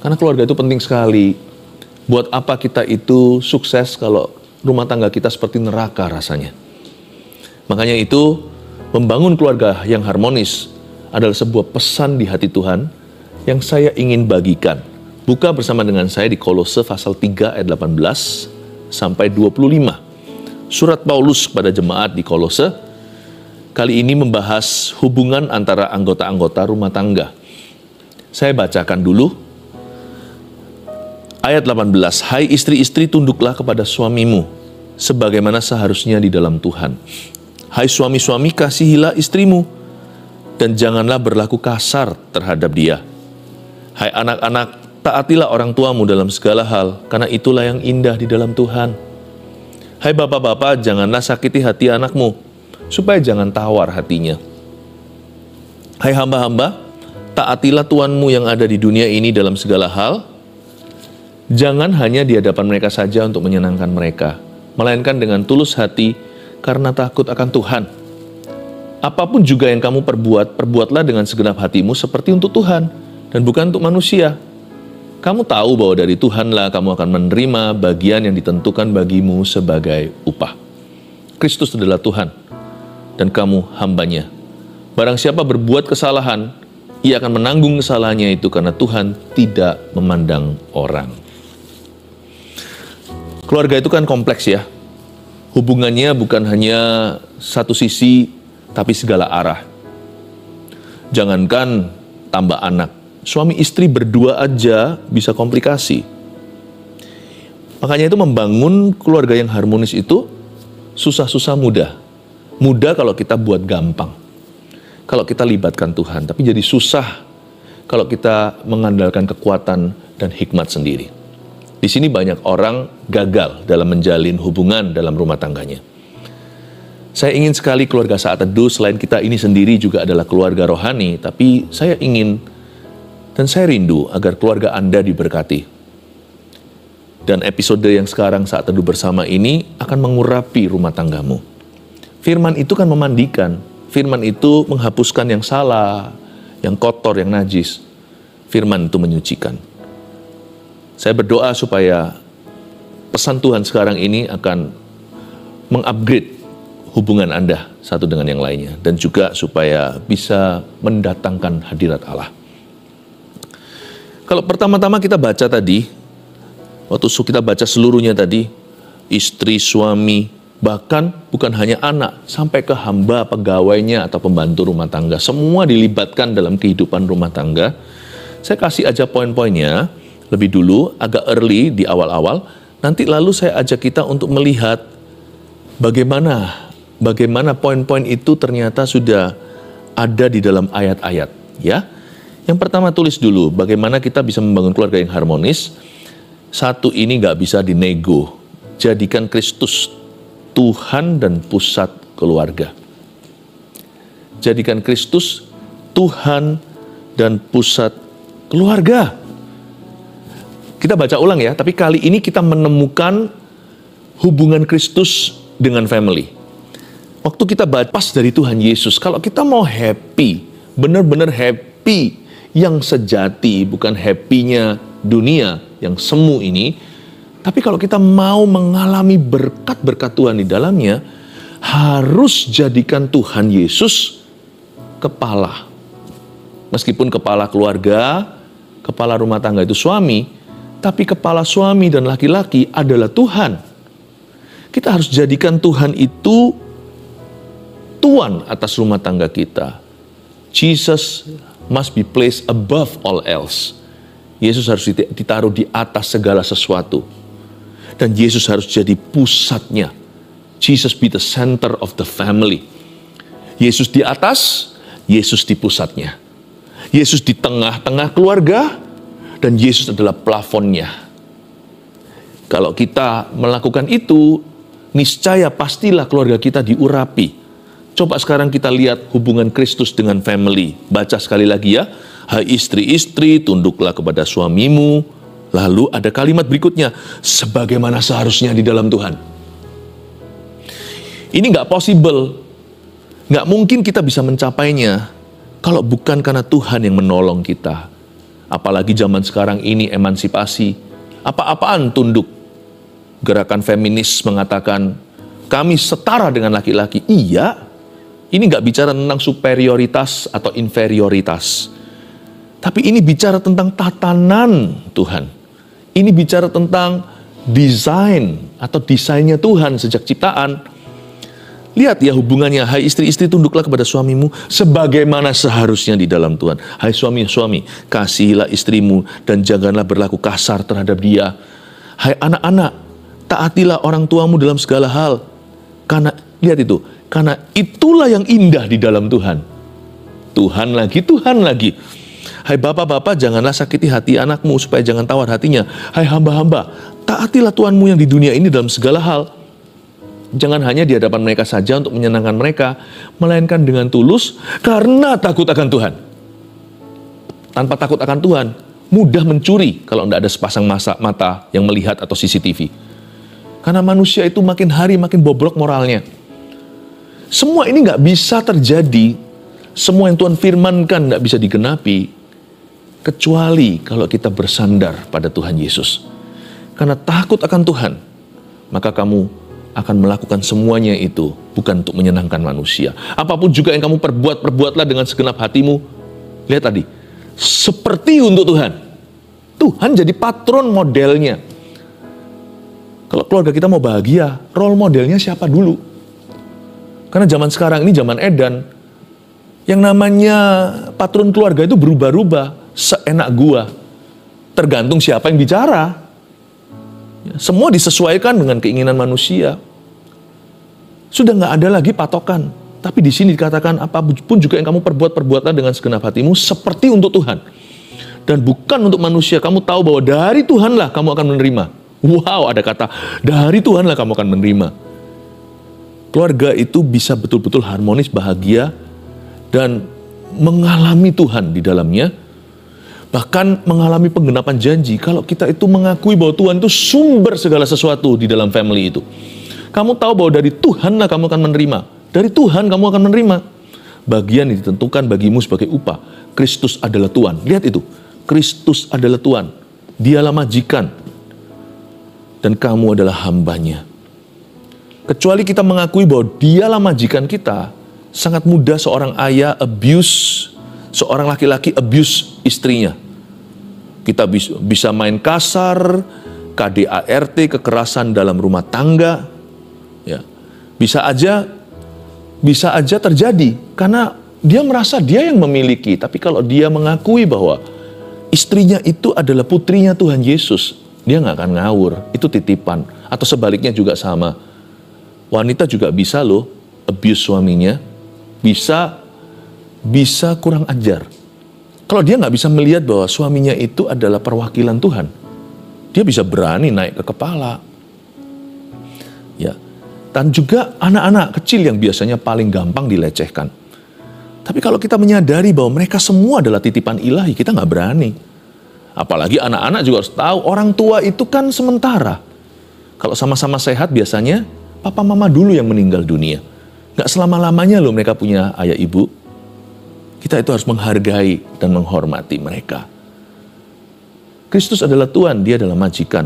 Karena keluarga itu penting sekali. Buat apa kita itu sukses kalau rumah tangga kita seperti neraka rasanya. Makanya itu, membangun keluarga yang harmonis adalah sebuah pesan di hati Tuhan yang saya ingin bagikan. Buka bersama dengan saya di Kolose pasal 3 ayat 18 sampai 25. Surat Paulus kepada jemaat di Kolose kali ini membahas hubungan antara anggota-anggota rumah tangga. Saya bacakan dulu. Ayat 18, hai istri-istri tunduklah kepada suamimu, sebagaimana seharusnya di dalam Tuhan. Hai suami-suami kasihilah istrimu, dan janganlah berlaku kasar terhadap dia. Hai anak-anak, taatilah orang tuamu dalam segala hal, karena itulah yang indah di dalam Tuhan. Hai bapak-bapak, janganlah sakiti hati anakmu, supaya jangan tawar hatinya. Hai hamba-hamba, taatilah tuanmu yang ada di dunia ini dalam segala hal. Jangan hanya di hadapan mereka saja untuk menyenangkan mereka, melainkan dengan tulus hati karena takut akan Tuhan. Apapun juga yang kamu perbuat, perbuatlah dengan segenap hatimu seperti untuk Tuhan dan bukan untuk manusia. Kamu tahu bahwa dari Tuhanlah kamu akan menerima bagian yang ditentukan bagimu sebagai upah. Kristus adalah Tuhan dan kamu hambanya. Barang siapa berbuat kesalahan, ia akan menanggung kesalahannya itu karena Tuhan tidak memandang orang. Keluarga itu kan kompleks ya. Hubungannya bukan hanya satu sisi, tapi segala arah. Jangankan tambah anak, suami istri berdua aja bisa komplikasi. Makanya itu membangun keluarga yang harmonis itu susah-susah mudah. Mudah kalau kita buat gampang. Kalau kita libatkan Tuhan, tapi jadi susah kalau kita mengandalkan kekuatan dan hikmat sendiri. Di sini banyak orang gagal dalam menjalin hubungan dalam rumah tangganya. Saya ingin sekali keluarga Saat Teduh, selain kita ini sendiri juga adalah keluarga rohani, tapi saya ingin dan saya rindu agar keluarga Anda diberkati. Dan episode yang sekarang Saat Teduh bersama ini akan mengurapi rumah tanggamu. Firman itu kan memandikan, firman itu menghapuskan yang salah, yang kotor, yang najis. Firman itu menyucikan. Saya berdoa supaya pesan Tuhan sekarang ini akan mengupgrade hubungan Anda satu dengan yang lainnya. Dan juga supaya bisa mendatangkan hadirat Allah. Kalau pertama-tama kita baca tadi, waktu kita baca seluruhnya tadi, istri, suami, bahkan bukan hanya anak, sampai ke hamba, pegawainya, atau pembantu rumah tangga. Semua dilibatkan dalam kehidupan rumah tangga. Saya kasih aja poin-poinnya. Lebih dulu, agak early di awal-awal, nanti lalu saya ajak kita untuk melihat bagaimana poin-poin itu ternyata sudah ada di dalam ayat-ayat. Ya, yang pertama tulis dulu, bagaimana kita bisa membangun keluarga yang harmonis. Satu ini nggak bisa dinego, jadikan Kristus Tuhan dan pusat keluarga. Jadikan Kristus Tuhan dan pusat keluarga. Kita baca ulang ya, tapi kali ini kita menemukan hubungan Kristus dengan family. Waktu kita baca pas dari Tuhan Yesus, kalau kita mau happy, benar-benar happy yang sejati, bukan happy-nya dunia yang semu ini, tapi kalau kita mau mengalami berkat-berkat Tuhan di dalamnya, harus jadikan Tuhan Yesus kepala. Meskipun kepala keluarga, kepala rumah tangga itu suami, tapi kepala suami dan laki-laki adalah Tuhan. Kita harus jadikan Tuhan itu tuan atas rumah tangga kita. Jesus must be placed above all else. Yesus harus ditaruh di atas segala sesuatu. Dan Yesus harus jadi pusatnya. Jesus be the center of the family. Yesus di atas, Yesus di pusatnya. Yesus di tengah-tengah keluarga, dan Yesus adalah plafonnya. Kalau kita melakukan itu, niscaya pastilah keluarga kita diurapi. Coba sekarang kita lihat hubungan Kristus dengan family. Baca sekali lagi ya. Hai istri-istri, tunduklah kepada suamimu. Lalu ada kalimat berikutnya, sebagaimana seharusnya di dalam Tuhan. Ini nggak possible. Nggak mungkin kita bisa mencapainya kalau bukan karena Tuhan yang menolong kita. Apalagi zaman sekarang ini emansipasi. Apa-apaan tunduk. Gerakan feminis mengatakan, kami setara dengan laki-laki. Iya, ini nggak bicara tentang superioritas atau inferioritas. Tapi ini bicara tentang tatanan Tuhan. Ini bicara tentang desain atau desainnya Tuhan sejak ciptaan. Lihat ya hubungannya, hai istri-istri tunduklah kepada suamimu sebagaimana seharusnya di dalam Tuhan. Hai suami-suami, kasihilah istrimu dan janganlah berlaku kasar terhadap dia. Hai anak-anak, taatilah orang tuamu dalam segala hal. Karena, lihat itu, karena itulah yang indah di dalam Tuhan. Tuhan lagi. Hai bapak-bapak, janganlah sakiti hati anakmu supaya jangan tawar hatinya. Hai hamba-hamba, taatilah Tuhanmu yang di dunia ini dalam segala hal. Jangan hanya di hadapan mereka saja untuk menyenangkan mereka, melainkan dengan tulus karena takut akan Tuhan. Tanpa takut akan Tuhan, mudah mencuri kalau tidak ada sepasang mata yang melihat atau CCTV. Karena manusia itu makin hari makin bobrok moralnya. Semua ini nggak bisa terjadi, semua yang Tuhan firmankan nggak bisa digenapi, kecuali kalau kita bersandar pada Tuhan Yesus. Karena takut akan Tuhan, maka kamu akan melakukan semuanya itu bukan untuk menyenangkan manusia. Apapun juga yang kamu perbuatlah dengan segenap hatimu. Lihat tadi, seperti untuk Tuhan. Tuhan jadi patron modelnya. Kalau keluarga kita mau bahagia, role modelnya siapa dulu? Karena zaman sekarang ini zaman edan. Yang namanya patron keluarga itu berubah-ubah. Seenak gua. Tergantung siapa yang bicara. Semua disesuaikan dengan keinginan manusia. Sudah nggak ada lagi patokan. Tapi di sini dikatakan apapun juga yang kamu perbuatlah dengan segenap hatimu seperti untuk Tuhan. Dan bukan untuk manusia. Kamu tahu bahwa dari Tuhanlah kamu akan menerima. Wow, ada kata dari Tuhanlah kamu akan menerima. Keluarga itu bisa betul-betul harmonis, bahagia, dan mengalami Tuhan di dalamnya. Bahkan mengalami penggenapan janji. Kalau kita itu mengakui bahwa Tuhan itu sumber segala sesuatu di dalam family itu. Kamu tahu bahwa dari Tuhanlah kamu akan menerima. Dari Tuhan kamu akan menerima. Bagian yang ditentukan bagimu sebagai upah. Kristus adalah Tuhan. Lihat itu. Kristus adalah Tuhan. Dialah majikan. Dan kamu adalah hambanya. Kecuali kita mengakui bahwa dialah majikan kita, sangat mudah seorang ayah abuse, seorang laki-laki abuse istrinya. Kita bisa main kasar, KDART, kekerasan dalam rumah tangga. Ya. Bisa aja terjadi karena dia merasa dia yang memiliki. Tapi kalau dia mengakui bahwa istrinya itu adalah putrinya Tuhan Yesus, dia nggak akan ngawur. Itu titipan. Atau sebaliknya juga sama. Wanita juga bisa loh abuse suaminya, bisa kurang ajar. Kalau dia nggak bisa melihat bahwa suaminya itu adalah perwakilan Tuhan, dia bisa berani naik ke kepala. Ya, dan juga anak-anak kecil yang biasanya paling gampang dilecehkan. Tapi kalau kita menyadari bahwa mereka semua adalah titipan ilahi, kita nggak berani. Apalagi anak-anak juga harus tahu orang tua itu kan sementara. Kalau sama-sama sehat biasanya papa mama dulu yang meninggal dunia. Nggak selama-lamanya loh mereka punya ayah ibu. Kita itu harus menghargai dan menghormati mereka. Kristus adalah Tuhan, dia adalah majikan.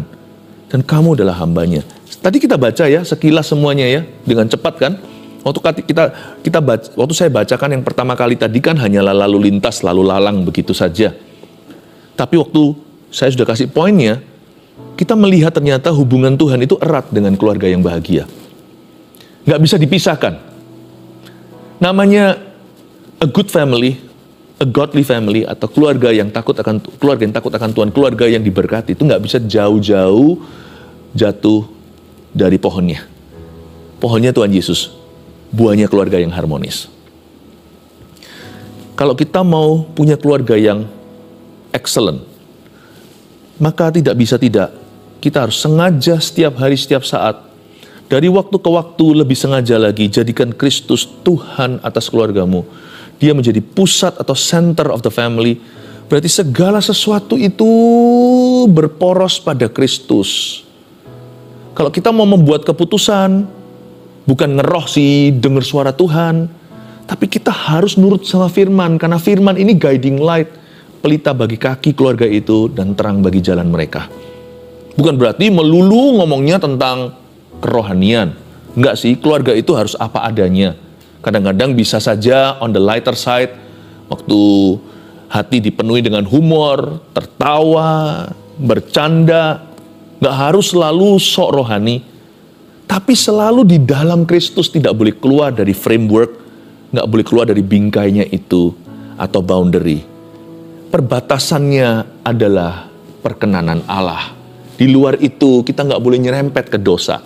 Dan kamu adalah hambanya. Tadi kita baca ya, sekilas semuanya ya, dengan cepat kan. Waktu saya bacakan yang pertama kali tadi kan hanyalah lalu lintas, lalu lalang begitu saja. Tapi waktu saya sudah kasih poinnya, kita melihat ternyata hubungan Tuhan itu erat dengan keluarga yang bahagia. Nggak bisa dipisahkan. Namanya a good family, a godly family, atau keluarga yang takut akan Tuhan, keluarga yang diberkati, itu nggak bisa jauh-jauh jatuh dari pohonnya. Pohonnya Tuhan Yesus, buahnya keluarga yang harmonis. Kalau kita mau punya keluarga yang excellent, maka tidak bisa tidak, kita harus sengaja setiap hari, setiap saat, dari waktu ke waktu lebih sengaja lagi, jadikan Kristus Tuhan atas keluargamu. Dia menjadi pusat atau center of the family. Berarti segala sesuatu itu berporos pada Kristus. Kalau kita mau membuat keputusan, bukan ngeroh sih, dengar suara Tuhan, tapi kita harus nurut sama firman, karena firman ini guiding light, pelita bagi kaki keluarga itu, dan terang bagi jalan mereka. Bukan berarti melulu ngomongnya tentang kerohanian. Enggak sih, keluarga itu harus apa adanya. Kadang-kadang bisa saja on the lighter side, waktu hati dipenuhi dengan humor, tertawa, bercanda. Enggak harus selalu sok rohani, tapi selalu di dalam Kristus, tidak boleh keluar dari framework, enggak boleh keluar dari bingkainya itu, atau boundary. Perbatasannya adalah perkenanan Allah. Di luar itu kita nggak boleh nyerempet ke dosa.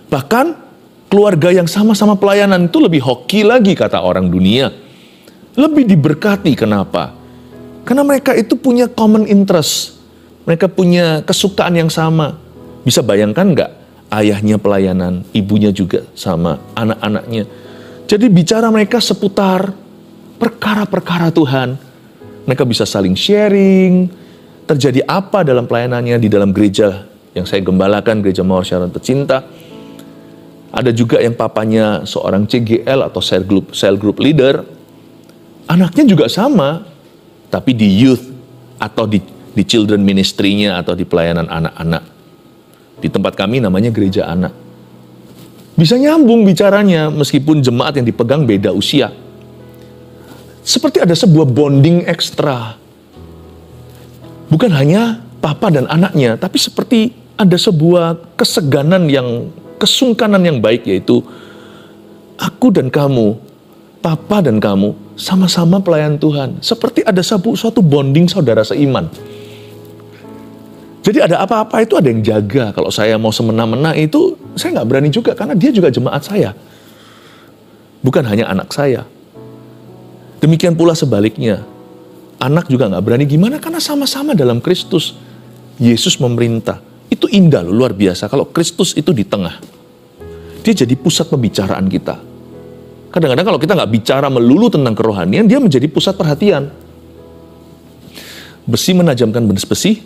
Bahkan keluarga yang sama-sama pelayanan itu lebih hoki lagi kata orang dunia. Lebih diberkati, kenapa? Karena mereka itu punya common interest. Mereka punya kesukaan yang sama. Bisa bayangkan nggak? Ayahnya pelayanan, ibunya juga sama, anak-anaknya. Jadi bicara mereka seputar perkara-perkara Tuhan. Mereka bisa saling sharing. Terjadi apa dalam pelayanannya di dalam gereja yang saya gembalakan, Gereja Mawar Syaron Tercinta. Ada juga yang papanya seorang CGL atau cell group leader. Anaknya juga sama, tapi di youth atau di children ministry-nya atau di pelayanan anak-anak. Di tempat kami namanya Gereja Anak. Bisa nyambung bicaranya meskipun jemaat yang dipegang beda usia. Seperti ada sebuah bonding ekstra. Bukan hanya papa dan anaknya, tapi seperti ada sebuah keseganan kesungkanan yang baik, yaitu aku dan kamu, papa dan kamu, sama-sama pelayan Tuhan. Seperti ada suatu bonding saudara seiman. Jadi ada apa-apa itu ada yang jaga. Kalau saya mau semena-mena itu, saya nggak berani juga, karena dia juga jemaat saya. Bukan hanya anak saya. Demikian pula sebaliknya. Anak juga nggak berani, gimana? Karena sama-sama dalam Kristus. Yesus memerintah. Itu indah loh, luar biasa. Kalau Kristus itu di tengah. Dia jadi pusat pembicaraan kita. Kadang-kadang kalau kita nggak bicara melulu tentang kerohanian, dia menjadi pusat perhatian. Besi menajamkan besi.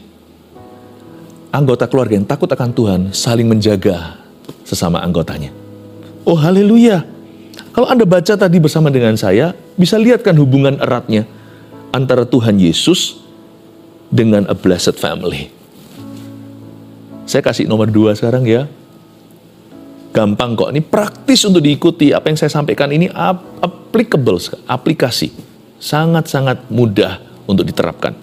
Anggota keluarga yang takut akan Tuhan saling menjaga sesama anggotanya. Oh haleluya. Kalau Anda baca tadi bersama dengan saya, bisa lihat kan hubungan eratnya antara Tuhan Yesus dengan a blessed family. Saya kasih nomor 2 sekarang ya. Gampang kok, ini praktis untuk diikuti. Apa yang saya sampaikan ini applicable, aplikasi. Sangat-sangat mudah untuk diterapkan.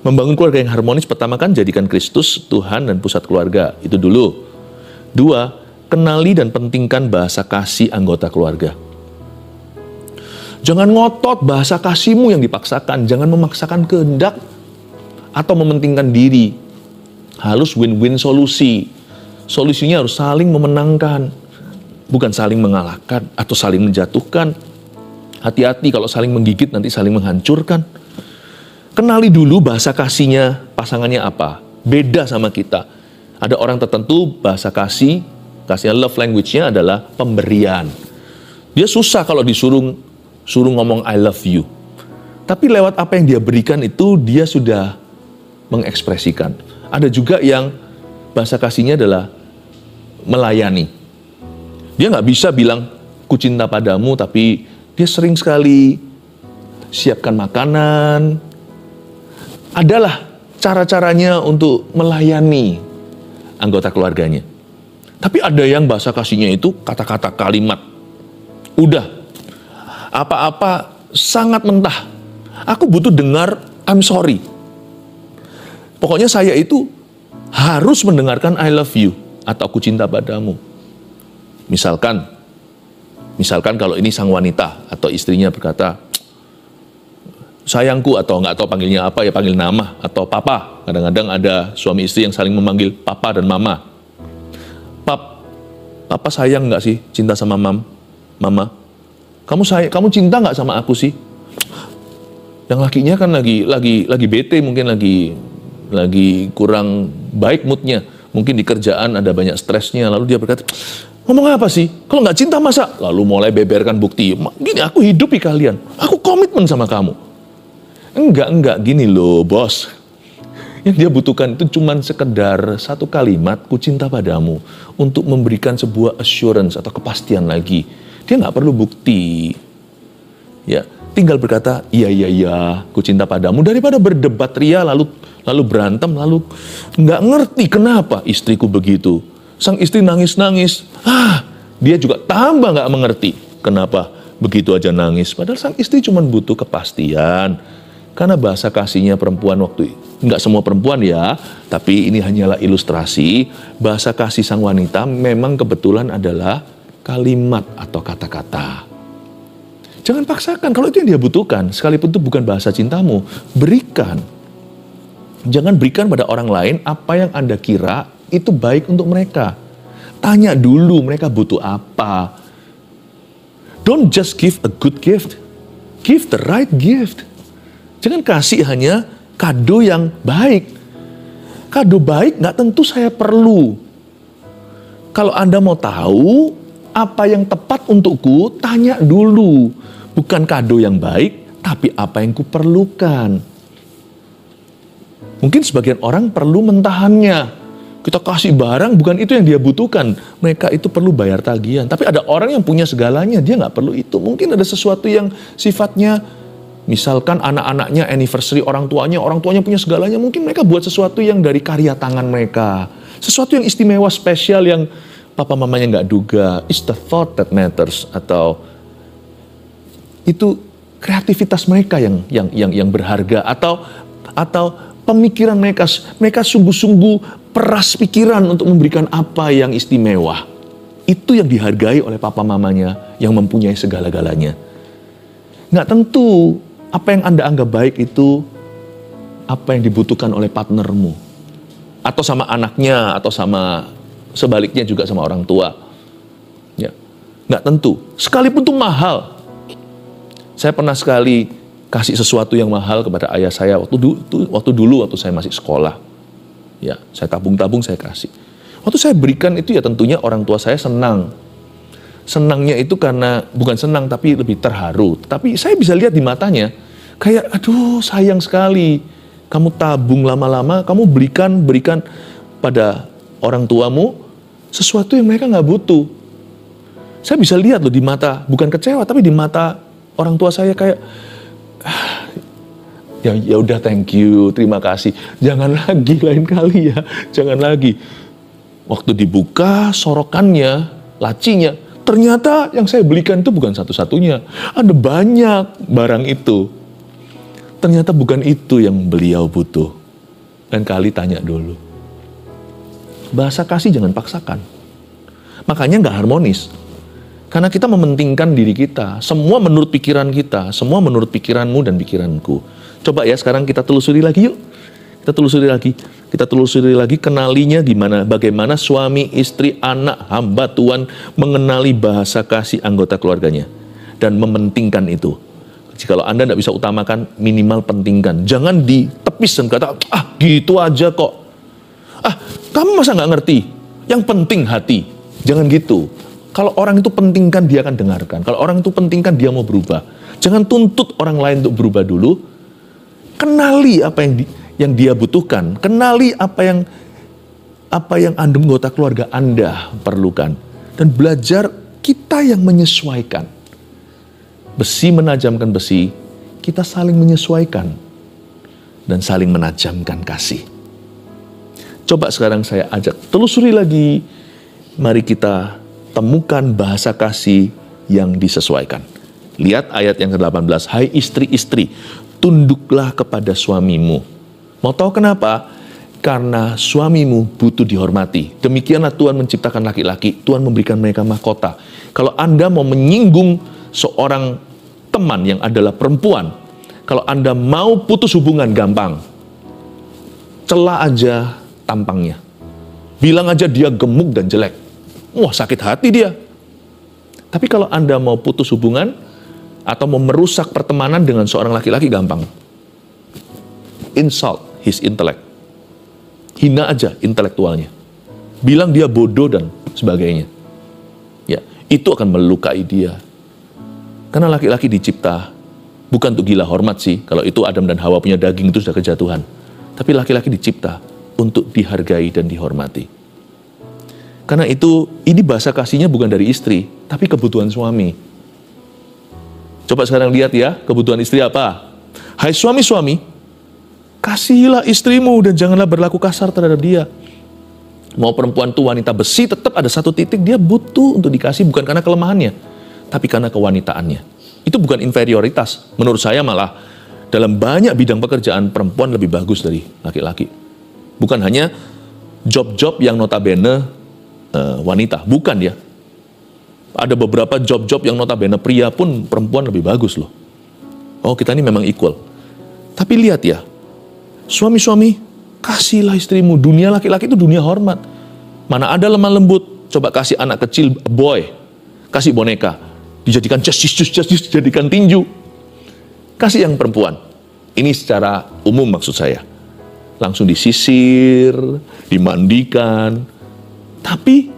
Membangun keluarga yang harmonis, pertama kan jadikan Kristus Tuhan dan pusat keluarga. Itu dulu. 2, kenali dan pentingkan bahasa kasih anggota keluarga. Jangan ngotot bahasa kasihmu yang dipaksakan. Jangan memaksakan kehendak atau mementingkan diri. Harus win-win solusi. Solusinya harus saling memenangkan. Bukan saling mengalahkan atau saling menjatuhkan. Hati-hati kalau saling menggigit nanti saling menghancurkan. Kenali dulu bahasa kasihnya, pasangannya apa. Beda sama kita. Ada orang tertentu bahasa kasihnya love language-nya adalah pemberian. Dia susah kalau disuruh ngomong I love you. Tapi lewat apa yang dia berikan itu dia sudah mengekspresikan. Ada juga yang bahasa kasihnya adalah melayani. Dia nggak bisa bilang ku cinta padamu, tapi dia sering sekali siapkan makanan. Adalah cara-caranya untuk melayani anggota keluarganya. Tapi ada yang bahasa kasihnya itu kata-kata kalimat. Udah. Apa-apa sangat mentah. Aku butuh dengar I'm sorry. Pokoknya saya itu harus mendengarkan I love you atau aku cinta padamu. Misalkan kalau ini sang wanita atau istrinya berkata, sayangku, atau nggak tahu panggilnya apa ya, panggil nama atau papa. Kadang-kadang ada suami istri yang saling memanggil papa dan mama. Papa sayang nggak sih cinta sama mama? Kamu cinta nggak sama aku sih? Yang lakinya kan lagi bete, mungkin lagi kurang baik moodnya. Mungkin di kerjaan ada banyak stresnya. Lalu dia berkata, ngomong apa sih? Kalau nggak cinta masa? Lalu mulai beberkan bukti. Gini, aku hidupi kalian. Aku komitmen sama kamu. Enggak, gini loh bos. Yang dia butuhkan itu cuma sekedar satu kalimat, ku cinta padamu. Untuk memberikan sebuah assurance atau kepastian lagi. Dia nggak perlu bukti. Ya, tinggal berkata, iya, ku cinta padamu, daripada berdebat ria, lalu berantem, lalu nggak ngerti kenapa istriku begitu. Sang istri nangis-nangis, dia juga tambah nggak mengerti kenapa begitu aja nangis. Padahal sang istri cuma butuh kepastian. Karena bahasa kasihnya perempuan waktu itu, nggak semua perempuan ya, tapi ini hanyalah ilustrasi. Bahasa kasih sang wanita memang kebetulan adalah kalimat atau kata-kata. Jangan paksakan, kalau itu yang dia butuhkan, sekalipun itu bukan bahasa cintamu, berikan. Jangan berikan pada orang lain apa yang Anda kira itu baik untuk mereka. Tanya dulu mereka butuh apa. Don't just give a good gift, give the right gift. Jangan kasih hanya kado yang baik. Kado baik nggak tentu saya perlu. Kalau Anda mau tahu apa yang tepat untukku, tanya dulu. Bukan kado yang baik, tapi apa yang kuperlukan. Mungkin sebagian orang perlu mentahannya. Kita kasih barang, bukan itu yang dia butuhkan. Mereka itu perlu bayar tagihan. Tapi ada orang yang punya segalanya, dia nggak perlu itu. Mungkin ada sesuatu yang sifatnya, misalkan anak-anaknya anniversary orang tuanya punya segalanya. Mungkin mereka buat sesuatu yang dari karya tangan mereka. Sesuatu yang istimewa, spesial, yang papa mamanya nggak duga. It's the thought that matters. Atau itu kreativitas mereka yang berharga, atau pemikiran mereka sungguh-sungguh peras pikiran untuk memberikan apa yang istimewa. Itu yang dihargai oleh papa mamanya yang mempunyai segala-galanya. Nggak tentu apa yang Anda anggap baik itu apa yang dibutuhkan oleh partnermu, atau sama anaknya, atau sama sebaliknya juga sama orang tua. Ya, nggak tentu. Sekalipun itu mahal. Saya pernah sekali kasih sesuatu yang mahal kepada ayah saya waktu dulu saya masih sekolah. Ya, saya tabung-tabung, saya kasih. Waktu saya berikan itu ya tentunya orang tua saya senang. Senangnya itu karena bukan senang tapi lebih terharu. Tapi saya bisa lihat di matanya kayak aduh sayang sekali. Kamu tabung lama-lama, kamu berikan pada orang tuamu sesuatu yang mereka nggak butuh. Saya bisa lihat loh di mata, bukan kecewa tapi di mata orang tua saya kayak, ya udah thank you, terima kasih. Jangan lagi lain kali ya, jangan lagi. Waktu dibuka sorokannya, lacinya, ternyata yang saya belikan itu bukan satu-satunya. Ada banyak barang itu. Ternyata bukan itu yang beliau butuh. Lain kali tanya dulu. Bahasa kasih jangan paksakan. Makanya nggak harmonis. Karena kita mementingkan diri kita, semua menurut pikiran kita, semua menurut pikiranmu dan pikiranku. Coba ya sekarang kita telusuri lagi yuk. Kita telusuri lagi kenalinya bagaimana suami, istri, anak, hamba Tuhan mengenali bahasa kasih anggota keluarganya. Dan mementingkan itu. Jikalau Anda tidak bisa utamakan, minimal pentingkan. Jangan ditepis dan kata, gitu aja kok. Kamu masa nggak ngerti? Yang penting hati. Jangan gitu. Kalau orang itu pentingkan, dia akan dengarkan. Kalau orang itu pentingkan, dia mau berubah. Jangan tuntut orang lain untuk berubah dulu. Kenali apa yang dia butuhkan. Kenali apa yang anggota keluarga Anda perlukan. Dan belajar kita yang menyesuaikan. Besi menajamkan besi, kita saling menyesuaikan. Dan saling menajamkan kasih. Coba sekarang saya ajak, telusuri lagi. Mari kita temukan bahasa kasih yang disesuaikan. Lihat ayat yang ke-18. Hai istri-istri, tunduklah kepada suamimu. Mau tahu kenapa? Karena suamimu butuh dihormati. Demikianlah Tuhan menciptakan laki-laki. Tuhan memberikan mereka mahkota. Kalau Anda mau menyinggung seorang teman yang adalah perempuan, kalau Anda mau putus hubungan gampang. Cela aja tampangnya. Bilang aja dia gemuk dan jelek. Wah, sakit hati dia. Tapi kalau Anda mau putus hubungan atau mau merusak pertemanan dengan seorang laki-laki, gampang. Insult his intellect. Hina aja intelektualnya. Bilang dia bodoh dan sebagainya. Ya, itu akan melukai dia. Karena laki-laki dicipta bukan untuk gila hormat sih. Kalau itu Adam dan Hawa punya daging itu sudah kejatuhan. Tapi laki-laki dicipta untuk dihargai dan dihormati. Karena itu, ini bahasa kasihnya bukan dari istri, tapi kebutuhan suami. Coba sekarang lihat ya, kebutuhan istri apa? Hai suami-suami, kasihilah istrimu dan janganlah berlaku kasar terhadap dia. Mau perempuan itu wanita besi, tetap ada satu titik dia butuh untuk dikasih, bukan karena kelemahannya, tapi karena kewanitaannya. Itu bukan inferioritas. Menurut saya malah dalam banyak bidang pekerjaan perempuan lebih bagus dari laki-laki. Bukan hanya job-job yang notabene wanita, bukan ya. Ada beberapa job-job yang notabene pria pun perempuan lebih bagus loh. Oh, kita ini memang equal. Tapi lihat ya, suami-suami, kasihlah istrimu. Dunia laki-laki itu dunia hormat. Mana ada lemah lembut. Coba kasih anak kecil boy, kasih boneka, dijadikan justice, dijadikan tinju. Kasih yang perempuan. Ini secara umum maksud saya. Langsung disisir, dimandikan. Tapi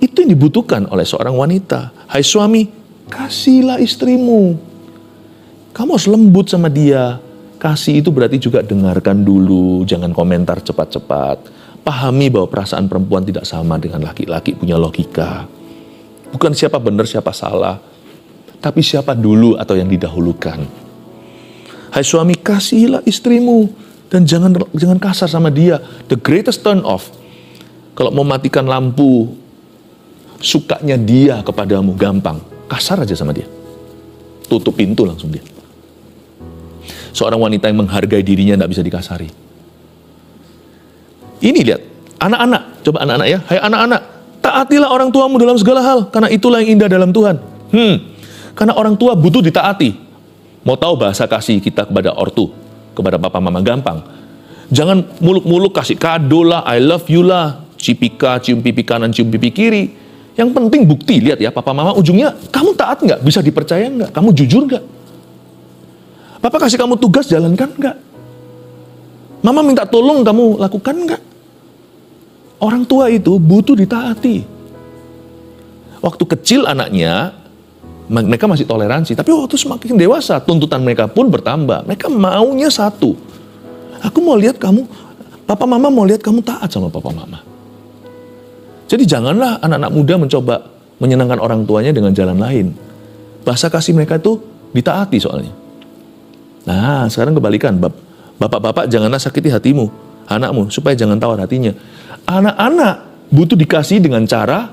itu yang dibutuhkan oleh seorang wanita. Hai suami, kasihlah istrimu. Kamu harus lembut sama dia. Kasih itu berarti juga dengarkan dulu, jangan komentar cepat-cepat. Pahami bahwa perasaan perempuan tidak sama dengan laki-laki, punya logika. Bukan siapa benar, siapa salah, tapi siapa dulu atau yang didahulukan. Hai suami, kasihilah istrimu dan jangan kasar sama dia. The greatest turn off. Kalau mau matikan lampu, sukanya dia kepadamu gampang, kasar aja sama dia. Tutup pintu langsung dia. Seorang wanita yang menghargai dirinya tidak bisa dikasari. Ini lihat, anak-anak, coba anak-anak ya. Hai anak-anak, taatilah orang tuamu dalam segala hal, karena itulah yang indah dalam Tuhan. Karena orang tua butuh ditaati. Mau tahu bahasa kasih kita kepada ortu, kepada papa mama gampang. Jangan muluk-muluk kasih kado lah, I love you lah, cipika, cium pipi kanan, cium pipi kiri. Yang penting bukti, lihat ya, papa mama ujungnya, kamu taat nggak? Bisa dipercaya nggak? Kamu jujur nggak? Papa kasih kamu tugas, jalankan nggak? Mama minta tolong, kamu lakukan nggak? Orang tua itu butuh ditaati. Waktu kecil anaknya, mereka masih toleransi. Tapi waktu semakin dewasa, tuntutan mereka pun bertambah. Mereka maunya satu. Aku mau lihat kamu, papa mama mau lihat kamu taat sama papa mama. Jadi janganlah anak-anak muda mencoba menyenangkan orang tuanya dengan jalan lain. Bahasa kasih mereka itu ditaati soalnya. Nah, sekarang kebalikan. Bapak-bapak janganlah sakiti hatimu, anakmu, supaya jangan tawar hatinya. Anak-anak butuh dikasih dengan cara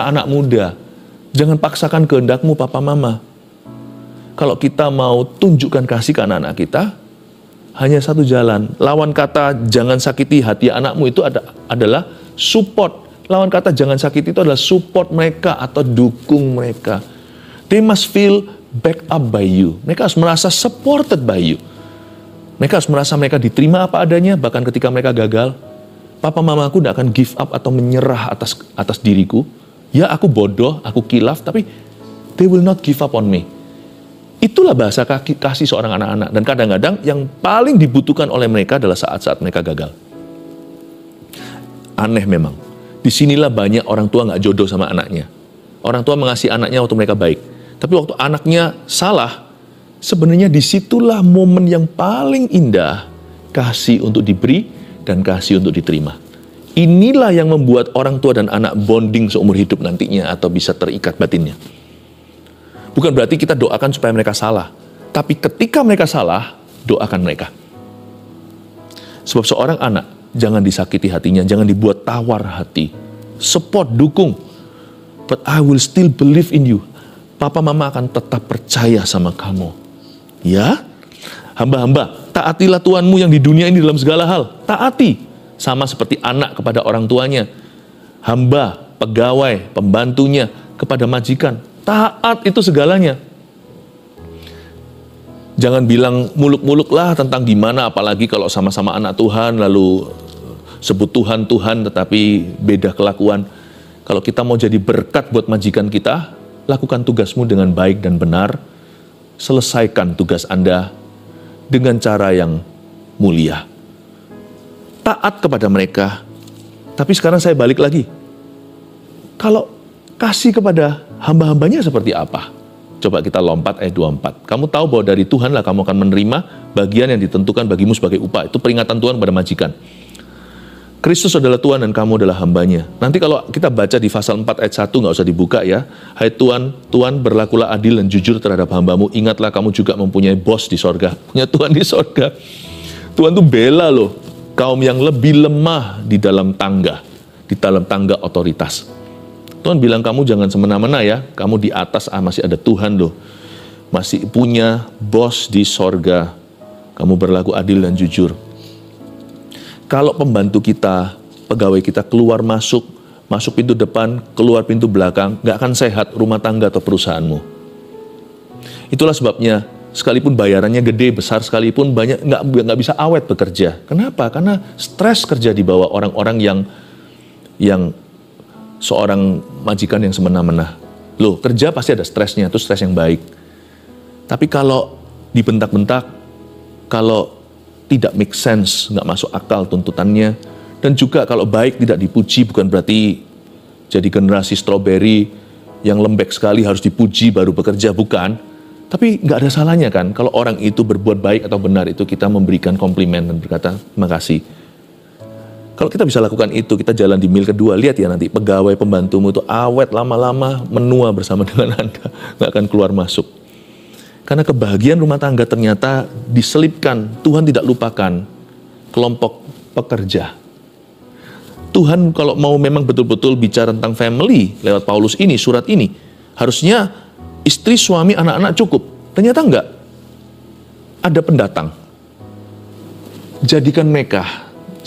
anak muda. Jangan paksakan kehendakmu papa mama. Kalau kita mau tunjukkan kasih ke anak-anak kita, hanya satu jalan. Lawan kata jangan sakiti hati anakmu itu adalah support. Lawan kata jangan sakiti itu adalah support mereka atau dukung mereka. They must feel back up by you. Mereka harus merasa supported by you. Mereka harus merasa mereka diterima apa adanya, bahkan ketika mereka gagal. Papa mamaku tidak akan give up atau menyerah atas diriku. Ya, aku bodoh, aku kilaf, tapi they will not give up on me. Itulah bahasa kasih seorang anak-anak. Dan kadang-kadang yang paling dibutuhkan oleh mereka adalah saat-saat mereka gagal. Aneh memang. Disinilah banyak orang tua nggak jodoh sama anaknya. Orang tua mengasihi anaknya waktu mereka baik. Tapi waktu anaknya salah, sebenarnya disitulah momen yang paling indah kasih untuk diberi dan kasih untuk diterima. Inilah yang membuat orang tua dan anak bonding seumur hidup nantinya atau bisa terikat batinnya. Bukan berarti kita doakan supaya mereka salah, tapi ketika mereka salah, doakan mereka. Sebab seorang anak jangan disakiti hatinya, jangan dibuat tawar hati. Support, dukung. But I will still believe in you. Papa mama akan tetap percaya sama kamu. Ya, hamba-hamba, taatilah Tuhanmu yang di dunia ini dalam segala hal. Taati, sama seperti anak kepada orang tuanya. Hamba, pegawai, pembantunya, kepada majikan. Taat itu segalanya. Jangan bilang muluk-muluk lah tentang gimana, apalagi kalau sama-sama anak Tuhan, lalu sebut Tuhan, tetapi beda kelakuan. Kalau kita mau jadi berkat buat majikan kita, lakukan tugasmu dengan baik dan benar. Selesaikan tugas Anda dengan cara yang mulia. Taat kepada mereka. Tapi sekarang saya balik lagi. Kalau kasih kepada hamba-hambanya seperti apa? Coba kita lompat ayat 24. Kamu tahu bahwa dari Tuhanlah kamu akan menerima bagian yang ditentukan bagimu sebagai upah. Itu peringatan Tuhan kepada majikan. Kristus adalah Tuhan dan kamu adalah hambanya. Nanti kalau kita baca di pasal 4 ayat 1, nggak usah dibuka ya. Hai Tuhan, Tuhan berlakulah adil dan jujur terhadap hambamu. Ingatlah kamu juga mempunyai bos di sorga. Punya Tuhan di sorga. Tuhan tuh bela loh kaum yang lebih lemah di dalam tangga otoritas. Tuhan bilang kamu jangan semena-mena ya. Kamu di atas masih ada Tuhan loh. Masih punya bos di sorga. Kamu berlaku adil dan jujur. Kalau pembantu kita, pegawai kita keluar masuk pintu depan, keluar pintu belakang, nggak akan sehat rumah tangga atau perusahaanmu. Itulah sebabnya, sekalipun bayarannya gede, besar sekalipun, nggak bisa awet bekerja. Kenapa? Karena stres kerja di bawah orang-orang yang seorang majikan yang semena-mena. Loh, kerja pasti ada stresnya, itu stres yang baik. Tapi kalau dibentak-bentak, kalau tidak make sense, nggak masuk akal tuntutannya, dan juga kalau baik tidak dipuji, bukan berarti jadi generasi stroberi yang lembek sekali harus dipuji baru bekerja, bukan. Tapi nggak ada salahnya kan, kalau orang itu berbuat baik atau benar, itu kita memberikan komplimen dan berkata, terima kasih. Kalau kita bisa lakukan itu, kita jalan di mil kedua, lihat ya nanti pegawai pembantumu itu awet lama-lama menua bersama dengan Anda, nggak akan keluar masuk. Karena kebahagiaan rumah tangga ternyata diselipkan, Tuhan tidak lupakan kelompok pekerja. Tuhan kalau mau memang betul-betul bicara tentang family lewat Paulus ini, surat ini, harusnya istri, suami, anak-anak cukup. Ternyata enggak. Ada pendatang. Jadikan mereka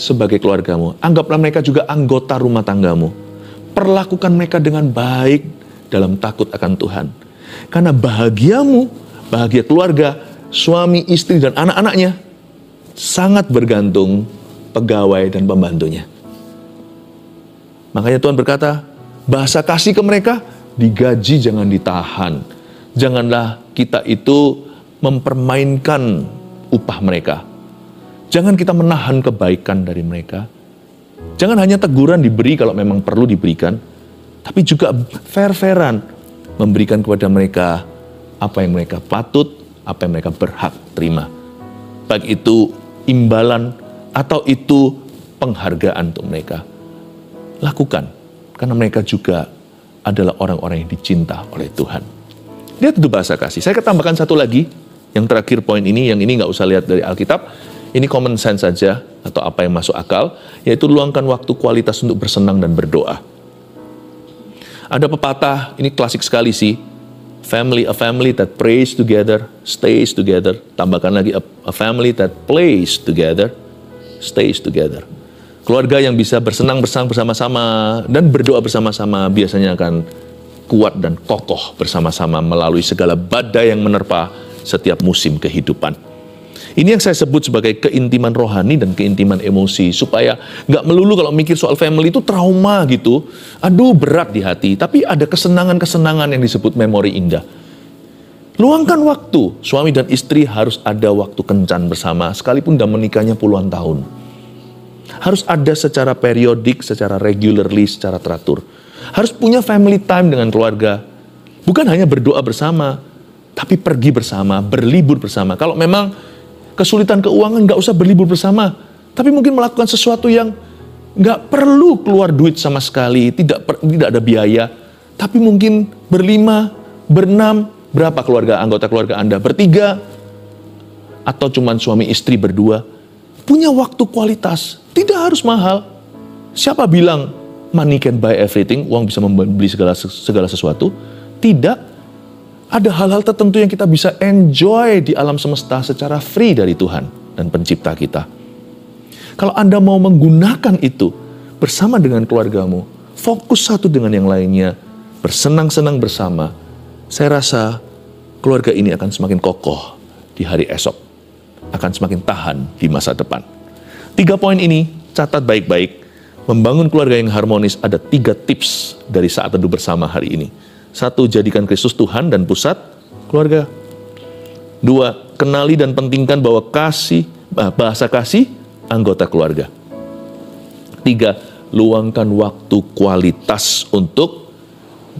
sebagai keluargamu. Anggaplah mereka juga anggota rumah tanggamu. Perlakukan mereka dengan baik dalam takut akan Tuhan. Karena bahagiamu, bahagia keluarga, suami, istri, dan anak-anaknya sangat bergantung pegawai dan pembantunya. Makanya Tuhan berkata, bahasa kasih ke mereka, digaji jangan ditahan. Janganlah kita itu mempermainkan upah mereka. Jangan kita menahan kebaikan dari mereka. Jangan hanya teguran diberi kalau memang perlu diberikan, tapi juga fair-fairan memberikan kepada mereka apa yang mereka patut, apa yang mereka berhak terima. Baik itu imbalan atau itu penghargaan untuk mereka. Lakukan, karena mereka juga adalah orang-orang yang dicinta oleh Tuhan. Dia tentu bahasa kasih. Saya tambahkan satu lagi, yang terakhir poin ini, yang ini nggak usah lihat dari Alkitab, ini common sense saja, atau apa yang masuk akal, yaitu luangkan waktu kualitas untuk bersenang dan berdoa. Ada pepatah, ini klasik sekali sih, a family that prays together, stays together. Tambahkan lagi, a family that plays together, stays together. Keluarga yang bisa bersenang-senang bersama-sama dan berdoa bersama-sama biasanya akan kuat dan kokoh bersama-sama melalui segala badai yang menerpa setiap musim kehidupan. Ini yang saya sebut sebagai keintiman rohani dan keintiman emosi, supaya nggak melulu kalau mikir soal family itu trauma gitu, aduh berat di hati, tapi ada kesenangan-kesenangan yang disebut memori indah. Luangkan waktu, suami dan istri harus ada waktu kencan bersama, sekalipun udah menikahnya puluhan tahun. Harus ada secara periodik, secara regularly, secara teratur. Harus punya family time dengan keluarga. Bukan hanya berdoa bersama, tapi pergi bersama, berlibur bersama. Kalau memang kesulitan keuangan, nggak usah berlibur bersama. Tapi mungkin melakukan sesuatu yang nggak perlu keluar duit sama sekali, tidak ada biaya. Tapi mungkin berlima, berenam, berapa anggota keluarga Anda? Bertiga, atau cuman suami istri berdua. Punya waktu kualitas, tidak harus mahal. Siapa bilang money can buy everything, uang bisa membeli segala sesuatu? Tidak. Ada hal-hal tertentu yang kita bisa enjoy di alam semesta secara free dari Tuhan dan pencipta kita. Kalau Anda mau menggunakan itu bersama dengan keluargamu, fokus satu dengan yang lainnya, bersenang-senang bersama, saya rasa keluarga ini akan semakin kokoh di hari esok, akan semakin tahan di masa depan. 3 poin ini, catat baik-baik. Membangun keluarga yang harmonis, ada 3 tips dari saat teduh bersama hari ini. 1, jadikan Kristus Tuhan dan pusat keluarga. 2, kenali dan pentingkan bahwa bahasa kasih anggota keluarga. 3, luangkan waktu kualitas untuk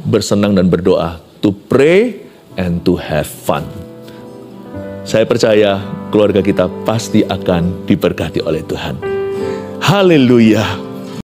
bersenang dan berdoa. To pray and to have fun. Saya percaya keluarga kita pasti akan diberkati oleh Tuhan. Haleluya.